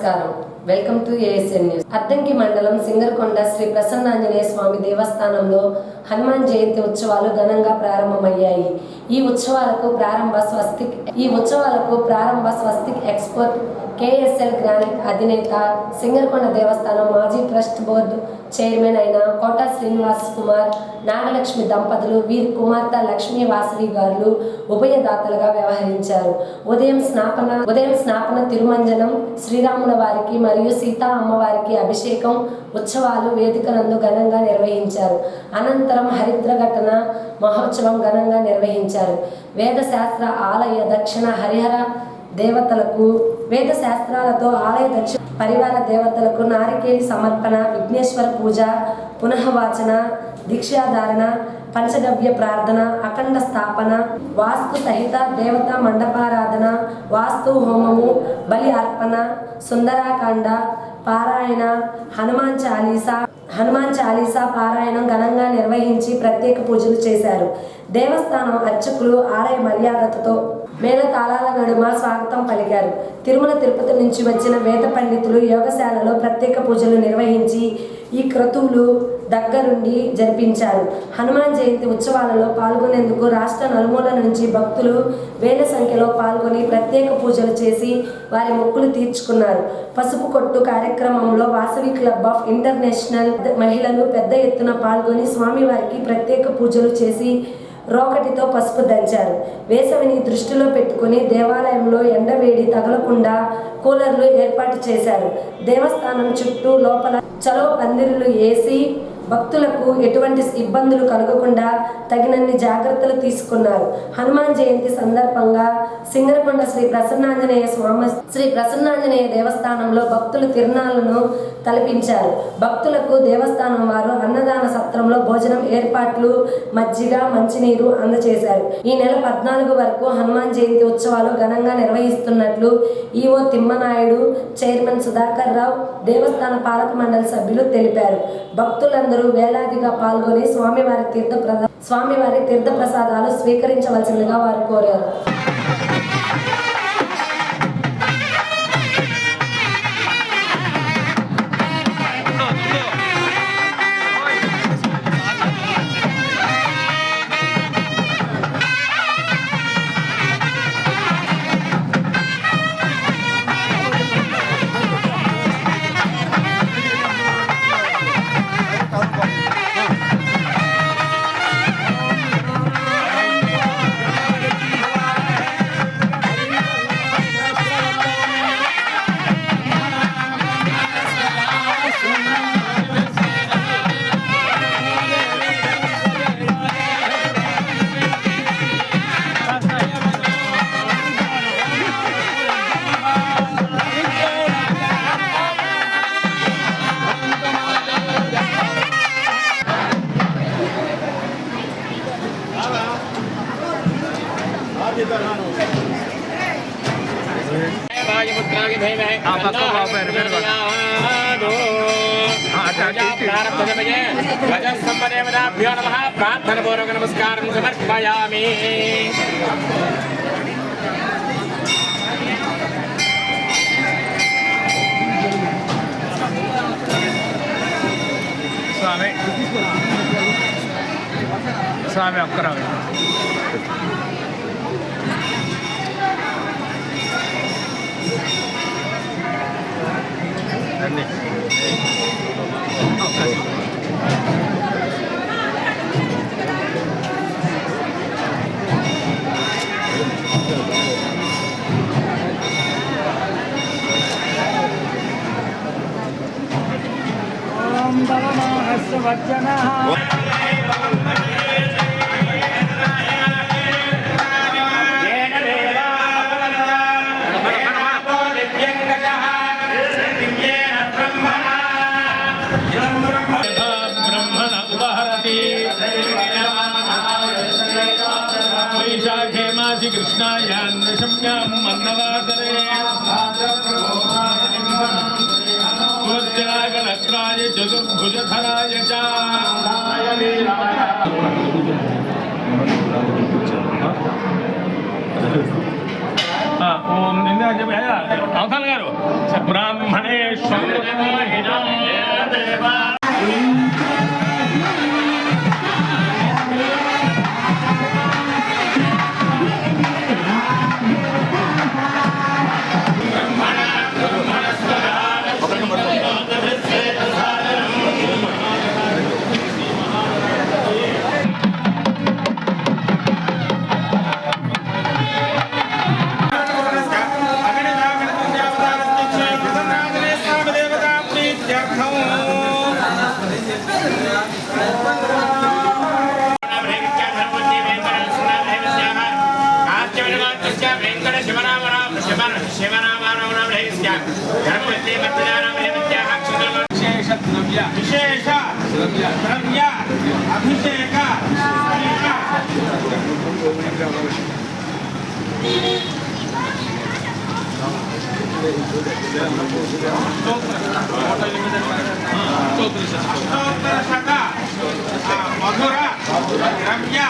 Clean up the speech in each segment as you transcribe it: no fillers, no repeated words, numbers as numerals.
నమస్కారం. Welcome to ASN news. Addanki మండలం సింగరకొండ శ్రీ ప్రసన్నాంజనేయ స్వామి దేవస్థానంలో హనుమాన్ జయంతి ఉత్సవాలు ఘనంగా ప్రారంభమయ్యాయి. ఈ ఉత్సవాలకు ప్రారంభ స్వస్తిక్ ఎక్స్పోర్ట్ కేఎస్ఎల్ గ్రానైట్ అధినేత, సింగరకొండ దేవస్థానం మాజీ ట్రస్ట్ బోర్డు చైర్మన్ అయిన కోట శ్రీనివాస్ కుమార్, నాగలక్ష్మి దంపతులు, వీరి కుమార్తె లక్ష్మీ వాసవి గారు ఉభయదాతలుగా వ్యవహరించారు. ఉదయం స్నాపన తిరుమంజనం, శ్రీరాముల వారికి మరియు సీతా అమ్మవారికి అభిషేకం ఉత్సవాలు వేదికనందు ఘనంగా నిర్వహించారు. అనంతరం హరిద్ర ఘటన మహోత్సవం ఘనంగా నిర్వహించారు. వేదశాస్త్ర ఆలయ దక్షిణ హరిహర దేవతలకు వేదశాస్త్రాలతో ఆలయ దక్షిణ పరివార దేవతలకు నారికేలి సమర్పణ, విఘ్నేశ్వర పూజ, పునఃవాచన, దీక్షాధారణ, పంచగవ్య ప్రార్థన, అఖండ స్థాపన, వాస్తు సహిత దేవతా మండపారాధన, వాస్తు హోమము, బలి అర్పణ, సుందరాకాండ పారాయణ, హనుమాన్ చాలీసా పారాయణం ఘనంగా నిర్వహించి ప్రత్యేక పూజలు చేశారు. దేవస్థానం అర్చకులు ఆలయ మర్యాదతో మేళతాళాల నడుమ స్వాగతం పలికారు. తిరుమల తిరుపతి నుంచి వచ్చిన వేద పండితులు యోగశాలలో ప్రత్యేక పూజలు నిర్వహించి ఈ క్రతువులు దగ్గరుండి జరిపించారు. హనుమాన్ జయంతి ఉత్సవాలలో పాల్గొనేందుకు రాష్ట్ర నలుమూల నుంచి భక్తులు వేల సంఖ్యలో పాల్గొని ప్రత్యేక పూజలు చేసి వారి మొక్కులు తీర్చుకున్నారు. పసుపు కొట్టు కార్యక్రమంలో వాసవి క్లబ్ ఆఫ్ ఇంటర్నేషనల్ మహిళలు పెద్ద ఎత్తున పాల్గొని స్వామివారికి ప్రత్యేక పూజలు చేసి రోకటితో పసుపు దంచారు. వేసవిని దృష్టిలో పెట్టుకుని దేవాలయంలో ఎండవేడి తగలకుండా కూలర్లు ఏర్పాటు చేశారు. దేవస్థానం చుట్టూ లోపల చలువ పందిరులు వేసి భక్తులకు ఎటువంటి ఇబ్బందులు కలగకుండా తగినన్ని జాగ్రత్తలు తీసుకున్నారు. హనుమాన్ జయంతి సందర్భంగా సింగరకొండ శ్రీ ప్రసన్నాంజనేయ దేవస్థానంలో భక్తులు తిరునాళ్లను తలపించారు. భక్తులకు దేవస్థానం వారు అన్నదాన సత్రంలో భోజనం ఏర్పాట్లు, మజ్జిగ, మంచినీరు అందజేశారు. ఈ నెల 14 వరకు హనుమాన్ జయంతి ఉత్సవాలు ఘనంగా నిర్వహిస్తున్నట్లు ఈవో తిమ్మనాయుడు, చైర్మన్ సుధాకర్ రావు, దేవస్థాన పాలక మండలి సభ్యులు తెలిపారు. భక్తులందరూ వేలాదిగా పాల్గొని స్వామివారి తీర్థ ప్రసాదాలు స్వీకరించవలసిందిగా వారు కోరారు. ప్రార్థనపూర్వక నమస్కారం సమర్పయామి. స్వామి ఒక్కరా వైశాఖే మాసి కృష్ణాయాన్వశమ్యాం మన్నవాసరే స్వస్తినాగలక్రాయ చతుర్భుజధరాయ చ ఓం అవతాల్ గారు బ్రాహ్మణేశ్వర విశేష ద్రవ్య అభిషేక మధుర ద్రవ్య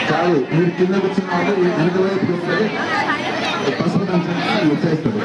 చాలు మీరు కింద కూర్చున్న వాళ్ళు వెనక వైపు వస్తే పసుపు దంచానికి వచ్చేస్తారు.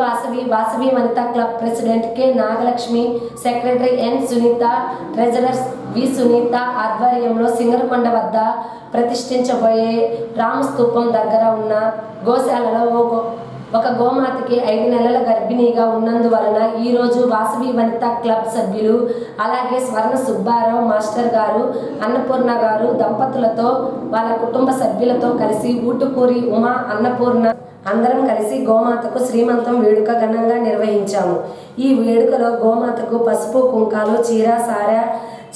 Vasavi Vanitha club president K Nagalakshmi, secretary N Sunitha, treasurer V Sunitha ఆధ్వర్యంలో సింగరకొండ వద్ద ప్రతిష్ఠించబోయే రామస్తూపం దగ్గర ఉన్న గోశాలలో ఒక గోమాతకి 5 నెలల గర్భిణీగా ఉన్నందువలన ఈరోజు వాసవి వనితా క్లబ్ సభ్యులు, అలాగే స్వర్ణ సుబ్బారావు మాస్టర్ గారు, అన్నపూర్ణ గారు దంపతులతో వాళ్ళ కుటుంబ సభ్యులతో కలిసి ఊటుకూరి ఉమా అన్నపూర్ణ అందరం కలిసి గోమాతకు శ్రీమంతం వేడుక ఘనంగా నిర్వహించాము. ఈ వేడుకలో గోమాతకు పసుపు కుంకాలు, చీర సార,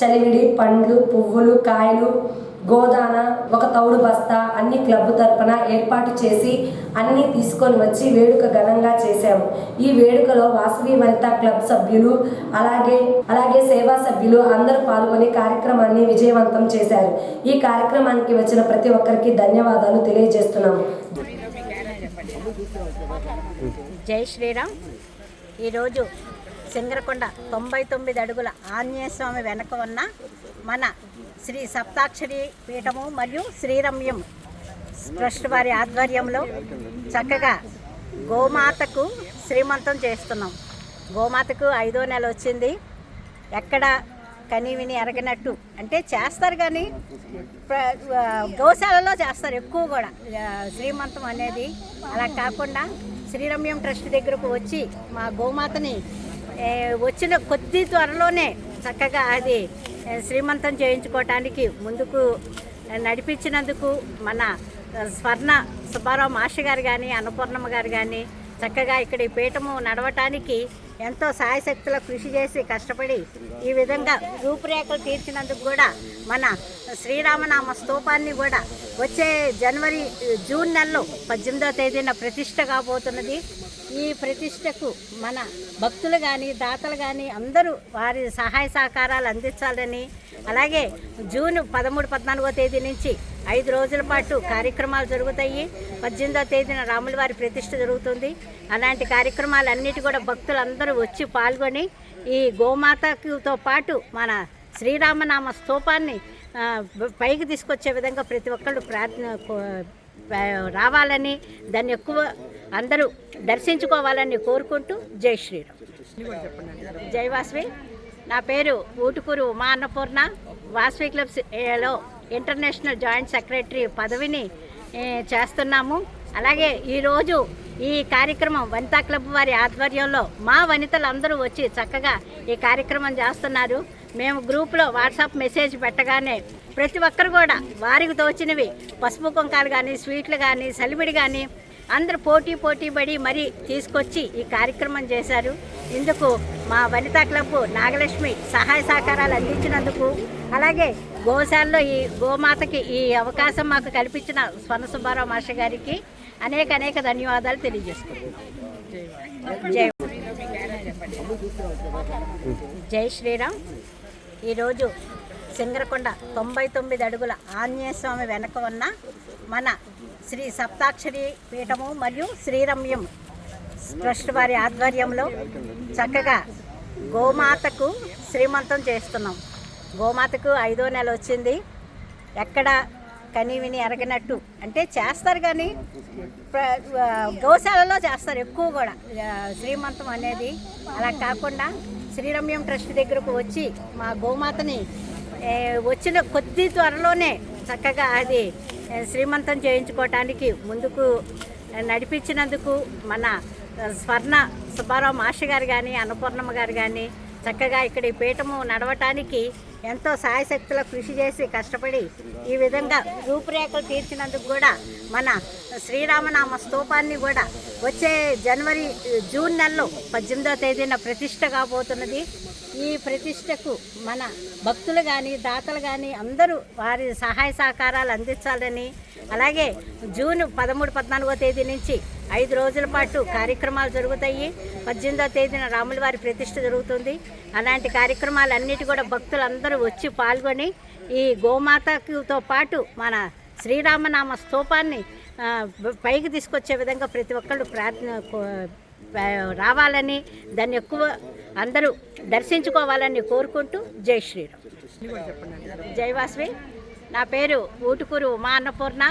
చలివిడి, పండ్లు, పువ్వులు, కాయలు, గోదాన, ఒక తౌడు బస్తా అన్ని క్లబ్ తరపున ఏర్పాటు చేసి అన్నీ తీసుకొని వచ్చి వేడుక ఘనంగా చేశాము. ఈ వేడుకలో వాసవి వనితా క్లబ్ సభ్యులు అలాగే సేవా సభ్యులు అందరూ పాల్గొని కార్యక్రమాన్ని విజయవంతం చేశారు. ఈ కార్యక్రమానికి వచ్చిన ప్రతి ఒక్కరికి ధన్యవాదాలు తెలియజేస్తున్నాము. జై శ్రీరామ్. ఈరోజు సింగరకొండ 99 అడుగుల ఆంజనేయ స్వామి వెనక ఉన్న మన శ్రీ సప్తాక్షరి పీఠము మరియు శ్రీరమ్యం ట్రస్ట్ వారి ఆధ్వర్యంలో చక్కగా గోమాతకు శ్రీమంతం చేస్తున్నాం. గోమాతకు 5వ నెల వచ్చింది. ఎక్కడ కని విని ఎరగనట్టు అంటే చేస్తారు, కానీ గోశాలలో చేస్తారు ఎక్కువ కూడా శ్రీమంతం అనేది. అలా కాకుండా శ్రీరమ్యం ట్రస్ట్ దగ్గరకు వచ్చి మా గోమాతని వచ్చిన కొద్ది త్వరలోనే చక్కగా అది శ్రీమంతం చేయించుకోవటానికి ముందుకు నడిపించినందుకు మన స్వర్ణ సుబ్బారావు మాస్టర్ గారు కానీ, అన్నపూర్ణమ్మ గారు కానీ చక్కగా ఇక్కడ ఈ పీఠము నడవటానికి ఎంతో సాయశక్తుల కృషి చేసి కష్టపడి ఈ విధంగా రూపురేఖలు తీర్చినందుకు కూడా మన శ్రీరామనామ స్తూపాన్ని కూడా వచ్చే జూన్ నెలలో 18వ తేదీన ప్రతిష్ఠ కాబోతున్నది. ఈ ప్రతిష్టకు మన భక్తులు కానీ, దాతలు కానీ అందరూ వారి సహాయ సహకారాలు అందించాలని, అలాగే జూన్ 13, 14వ తేదీ నుంచి 5 రోజుల పాటు కార్యక్రమాలు జరుగుతాయి. 18వ తేదీన రాముల వారి ప్రతిష్ఠ జరుగుతుంది. అలాంటి కార్యక్రమాలన్నిటి కూడా భక్తులందరూ వచ్చి పాల్గొని ఈ గోమాతతో పాటు మన శ్రీరామనామ స్తూపాన్ని పైకి తీసుకొచ్చే విధంగా ప్రతి ఒక్కళ్ళు రావాలని, దాన్ని ఎక్కువ అందరూ దర్శించుకోవాలని కోరుకుంటూ జై శ్రీరామ్. జై వాసవి. నా పేరు ఊటుకూరు ఉమా అన్నపూర్ణ. వాసవి క్లబ్స్ లో ఇంటర్నేషనల్ జాయింట్ సెక్రటరీ పదవిని చేస్తున్నాము. అలాగే ఈరోజు ఈ కార్యక్రమం వనితా క్లబ్ వారి ఆధ్వర్యంలో మా వనితలు అందరూ వచ్చి చక్కగా ఈ కార్యక్రమం చేస్తున్నారు. మేము గ్రూప్లో వాట్సాప్ మెసేజ్ పెట్టగానే ప్రతి ఒక్కరు కూడా వారికి తోచినవి పసుపు కుంకాలు కానీ, స్వీట్లు కానీ, సలిమిడి కానీ అందరూ పోటీ పడి మరీ తీసుకొచ్చి ఈ కార్యక్రమం చేశారు. ఇందుకు మా వనితా క్లబ్ నాగలక్ష్మి సహాయ సహకారాలు అందించినందుకు, అలాగే గోశాలలో ఈ గోమాతకి ఈ అవకాశం మాకు కల్పించిన స్వర్ణ సుబ్బారావు మాస్టర్ గారికి అనేక ధన్యవాదాలు తెలియజేసుకుంటున్నాం. జై శ్రీరామ్. ఈరోజు సింగరకొండ 99 అడుగుల ఆంజనేయ స్వామి వెనక ఉన్న మన శ్రీ సప్తాక్షరి పీఠము మరియు శ్రీరమ్యం ట్రస్ట్ వారి ఆధ్వర్యంలో చక్కగా గోమాతకు శ్రీమంతం చేస్తున్నాం. గోమాతకు 5వ నెల వచ్చింది. ఎక్కడ కని విని ఎరగనట్టు అంటే చేస్తారు, కానీ గోశాలలో చేస్తారు ఎక్కువ కూడా శ్రీమంతం అనేది. అలా కాకుండా శ్రీరమ్యం ట్రస్ట్ దగ్గరకు వచ్చి మా గోమాతని వచ్చిన కొద్ది త్వరలోనే చక్కగా అది శ్రీమంతం చేయించుకోవటానికి ముందుకు నడిపించినందుకు మన స్వర్ణ సుబ్బారావు మాస్టర్ గారు కానీ, అన్నపూర్ణమ్మ గారు కానీ చక్కగా ఇక్కడ ఈ పీఠము నడవటానికి ఎంతో సాయశక్తుల కృషి చేసి కష్టపడి ఈ విధంగా రూపురేఖలు తీర్చినందుకు కూడా మన శ్రీరామనామ స్తూపాన్ని కూడా వచ్చే జూన్ నెలలో 18వ తేదీన ప్రతిష్ఠ కాబోతున్నది. ఈ ప్రతిష్టకు మన భక్తులు కానీ, దాతలు కానీ అందరూ వారి సహాయ సహకారాలు అందించాలని, అలాగే జూన్ 13, 14వ తేదీ నుంచి 5 రోజుల పాటు కార్యక్రమాలు జరుగుతాయి. 18వ తేదీన రాముల వారి ప్రతిష్ఠ జరుగుతుంది. అలాంటి కార్యక్రమాలన్నిటి కూడా భక్తులందరూ వచ్చి పాల్గొని ఈ గోమాతతో పాటు మన శ్రీరామనామ స్తూపాన్ని పైకి తీసుకొచ్చే విధంగా ప్రతి ఒక్కళ్ళు రావాలని, దాన్ని ఎక్కువ అందరూ దర్శించుకోవాలని కోరుకుంటూ జై శ్రీరామ్. జై వాసవి. నా పేరు ఊటుకూరు ఉమా అన్నపూర్ణ.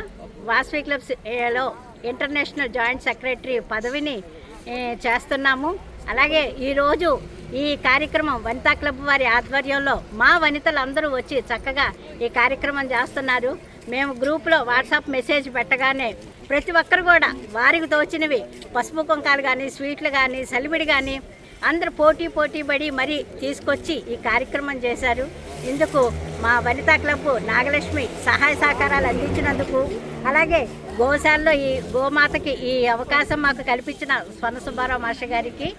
వాసవి క్లబ్స్ లో ఇంటర్నేషనల్ జాయింట్ సెక్రటరీ పదవిని చేస్తున్నాము. అలాగే ఈరోజు ఈ కార్యక్రమం వనితా క్లబ్ వారి ఆధ్వర్యంలో మా వనితలందరూ వచ్చి చక్కగా ఈ కార్యక్రమం చేస్తున్నారు. మేము గ్రూప్లో వాట్సాప్ మెసేజ్ పెట్టగానే ప్రతి ఒక్కరు కూడా వారికి తోచినవి పసుపు కుంకాలు కానీ, స్వీట్లు కానీ, సలివిడి కానీ అందరూ పోటీ పడి మరీ తీసుకొచ్చి ఈ కార్యక్రమం చేశారు. ఇందుకు మా వనితా క్లబ్ నాగలక్ష్మి సహాయ సహకారాలు అందించినందుకు, అలాగే గోశాలలో ఈ గోమాతకి ఈ అవకాశం మాకు కల్పించిన స్వర్ణ సుబ్బారావు మాస్టర్ గారికి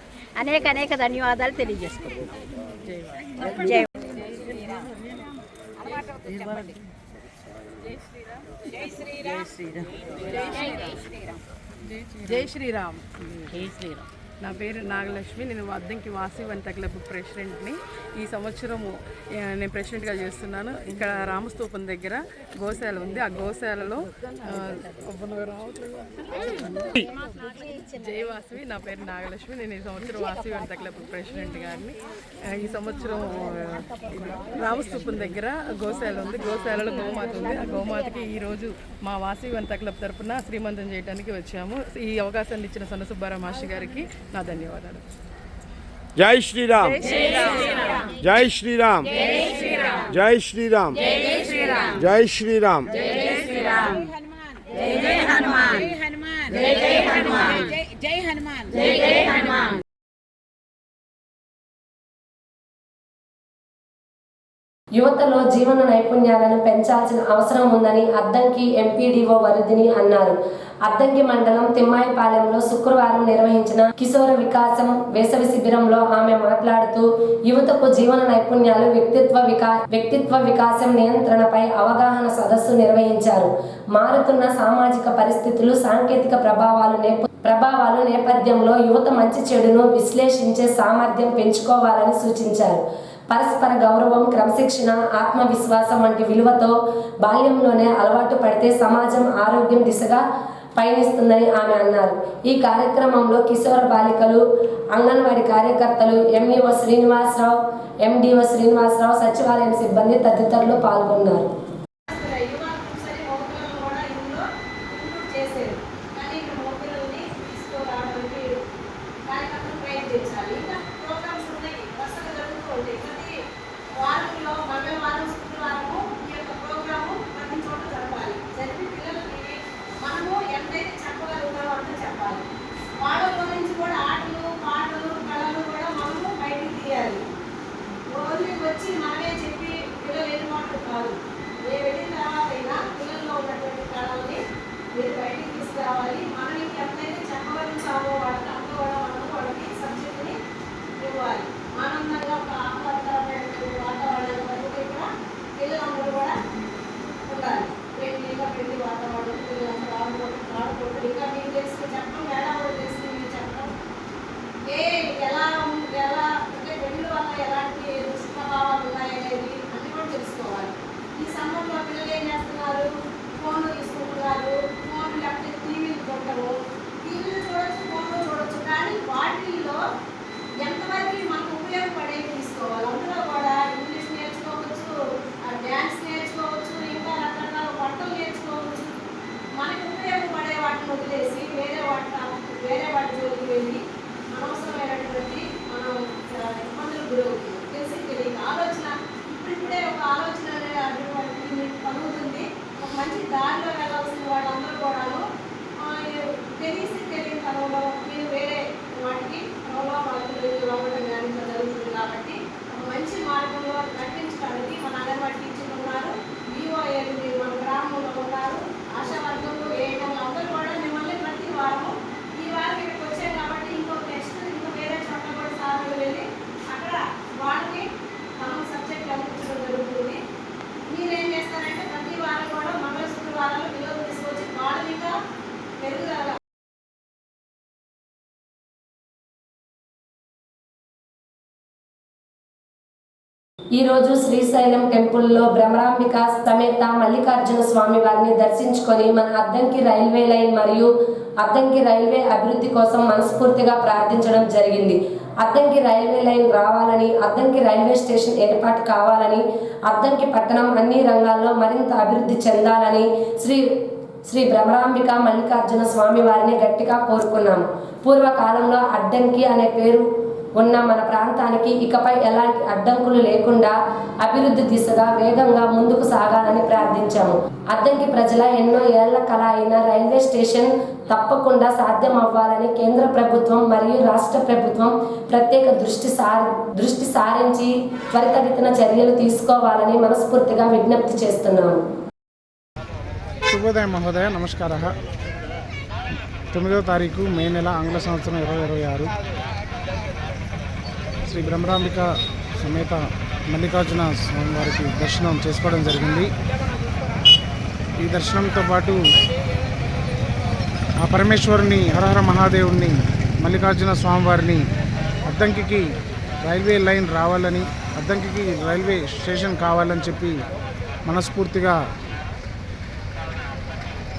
అనేక ధన్యవాదాలు తెలియజేసుకుంటున్నాం. జై శ్రీరామ్. నా పేరు నాగలక్ష్మి. నేను అద్దంకి వాసవి వనితా క్లబ్ ప్రెసిడెంట్ని. ఈ సంవత్సరము నేను ప్రెసిడెంట్గా చేస్తున్నాను. ఇక్కడ రామస్తూపం దగ్గర గోశాల ఉంది. ఆ గోశాలలో జై వాసవి. నా పేరు నాగలక్ష్మి. నేను ఈ సంవత్సరం వాసవి వనితా క్లబ్ ప్రెసిడెంట్ గారిని. ఈ సంవత్సరం రామస్తూపం దగ్గర గోశాల ఉంది. గోశాలలో గోమాత ఉంది. ఆ గోమాతకి ఈరోజు మా వాసవి వనితా క్లబ్ తరఫున శ్రీమంతం చేయడానికి వచ్చాము. ఈ అవకాశాన్ని ఇచ్చిన సన్న సుబ్బారావు మాస్టర్ గారికి నా ధన్యవాదాలు. జై శ్రీరామ్. జై శ్రీరామ్. జై శ్రీరామ్. జై శ్రీరామ్. యువతలో జీవన నైపుణ్యాలను పెంచాల్సిన అవసరం ఉందని అద్దంకి ఎంపీడీఓ వరదిని అన్నారు. అద్దంకి మండలం తిమ్మాయిపాలెంలో శుక్రవారం నిర్వహించిన కిశోర వికాసం వేసవి శిబిరంలో ఆమె మాట్లాడుతూ యువతకు జీవన నైపుణ్యాలు, వ్యక్తిత్వ వికాసం, నియంత్రణపై అవగాహన సదస్సు నిర్వహించారు. మారుతున్న సామాజిక పరిస్థితులు, సాంకేతిక ప్రభావాలు నేపథ్యంలో యువత మంచి చెడును విశ్లేషించే సామర్థ్యం పెంచుకోవాలని సూచించారు. పరస్పర గౌరవం, క్రమశిక్షణ, ఆత్మవిశ్వాసం వంటి విలువతో బాల్యంలోనే అలవాటు పడితే సమాజం ఆరోగ్యం దిశగా పయనిస్తుందని ఆమె అన్నారు. ఈ కార్యక్రమంలో కిశోర బాలికలు, అంగన్వాడీ కార్యకర్తలు, ఎంఈఓ శ్రీనివాసరావు, ఎండిఓ శ్రీనివాసరావు, సచివాలయం సిబ్బంది తదితరులు పాల్గొన్నారు. ఈరోజు శ్రీశైలం టెంపుల్లో భ్రమరాంబిక సమేత మల్లికార్జున స్వామి వారిని దర్శించుకొని మన అద్దంకి రైల్వే లైన్ మరియు అద్దంకి రైల్వే అభివృద్ధి కోసం మనస్ఫూర్తిగా ప్రార్థించడం జరిగింది. అద్దంకి రైల్వే లైన్ రావాలని, అద్దంకి రైల్వే స్టేషన్ ఏర్పాటు కావాలని, అద్దంకి పట్టణం అన్ని రంగాల్లో మరింత అభివృద్ధి చెందాలని శ్రీ శ్రీ భ్రమరాంబిక మల్లికార్జున స్వామి వారిని గట్టిగా కోరుకున్నాము. పూర్వకాలంలో అడ్డంకి అనే పేరు ఉన్న మన ప్రాంతానికి ఇకపై ఎలాంటి అడ్డంకులు లేకుండా అభివృద్ధి దిశగా వేగంగా ముందుకు సాగాలని ప్రార్థించాము. అద్దంకి ప్రజల ఎన్నో ఏళ్ల కల అయిన రైల్వే స్టేషన్ తప్పకుండా సాధ్యం అవ్వాలని కేంద్ర ప్రభుత్వం మరియు రాష్ట్ర ప్రభుత్వం ప్రత్యేక దృష్టి సారించి త్వరితగతిన చర్యలు తీసుకోవాలని మనస్ఫూర్తిగా విజ్ఞప్తి చేస్తున్నాము. శుభోదయం మహోదయ, నమస్కార. 9వ తారీఖు మే నెల ఆంగ్ల సంవత్సరం 2026 శ్రీ భ్రమరాంబిక సమేత మల్లికార్జున స్వామి వారికి దర్శనం చేసుకోవడం జరిగింది. ఈ దర్శనంతో పాటు ఆ పరమేశ్వరుని, హరహర మహాదేవుని, మల్లికార్జున స్వామివారిని అద్దంకి రైల్వే లైన్ రావాలని, అద్దంకి రైల్వే స్టేషన్ కావాలని చెప్పి మనస్ఫూర్తిగా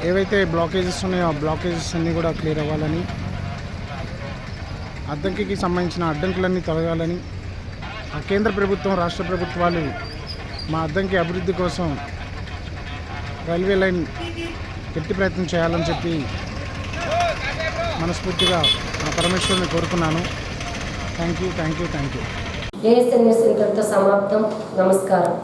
ఏవైతే బ్లాకేజెస్ ఉన్నాయో ఆ బ్లాకేజెస్ అన్నీ కూడా క్లియర్ అవ్వాలని, అద్దంకి సంబంధించిన అడ్డంకులన్నీ తొలగాలని, ఆ కేంద్ర ప్రభుత్వం, రాష్ట్ర ప్రభుత్వాలు మా అద్దంకి అభివృద్ధి కోసం రైల్వే లైన్ గట్టి ప్రయత్నం చేయాలని చెప్పి మనస్ఫూర్తిగా ఆ పరమేశ్వరుని కోరుకున్నాను. Thank you. ఏఎస్ఎన్ న్యూస్ ఇంతటితో సమాప్తం. నమస్కారం.